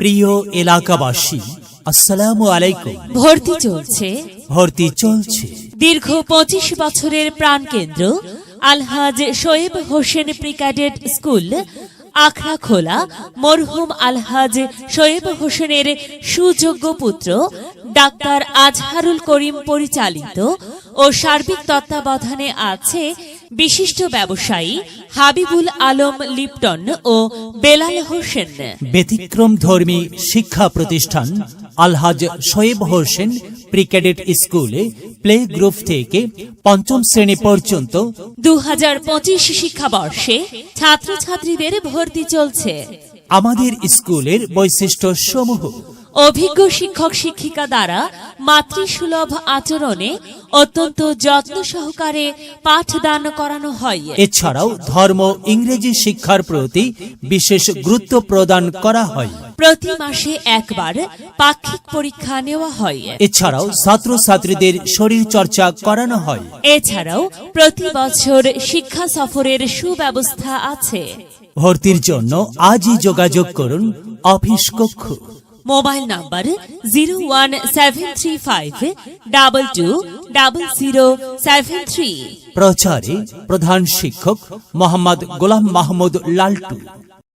প্রিয় এলাকাবাসী, আসসালামু আলাইকুম। ভর্তি চলছে দীর্ঘ 25 বছরের প্রাণকেন্দ্র আলহাজ শোয়েব হোসেন প্রিক্যাডেট স্কুল, আখড়াখোলা, মরহুম আলহাজ শোয়েব হোসেনের সুযোগ্য পুত্র ডাক্তার আজহারুল করিম পরিচালিত ও সার্বিক তত্ত্বাবধানে আছে বিশিষ্ট ব্যবসায়ী হাবিবুল আলম লিপটন ও বেলাল হোসেন। ব্যতিক্রমধর্মী শিক্ষা প্রতিষ্ঠান আলহাজ শোয়েব হোসেন প্রিক্যাডেট স্কুলে প্লে গ্রুপ থেকে পঞ্চম শ্রেণী পর্যন্ত 2025 শিক্ষাবর্ষে ছাত্রছাত্রীদের ভর্তি চলছে। আমাদের স্কুলের বৈশিষ্ট্য সমূহ: অভিজ্ঞ শিক্ষক শিক্ষিকা দ্বারা মাতৃসুলভ আচরণে অত্যন্ত যত্ন সহকারে পাঠদান করানো হয়। এছাড়াও ধর্ম ইংরেজি শিক্ষার প্রতি বিশেষ গুরুত্ব প্রদান করা হয়। প্রতি মাসে একবার পাক্ষিক পরীক্ষা নেওয়া হয়। এছাড়াও ছাত্রছাত্রীদের শরীর চর্চা করানো হয়। এছাড়াও প্রতি বছর শিক্ষা সফরের সুব্যবস্থা আছে। ভর্তির জন্য আজই যোগাযোগ করুন অফিস কক্ষ। Mobile number 01735220073। প্রচারে প্রধান শিক্ষক মোহাম্মদ গোলাম মাহমুদ লালটু।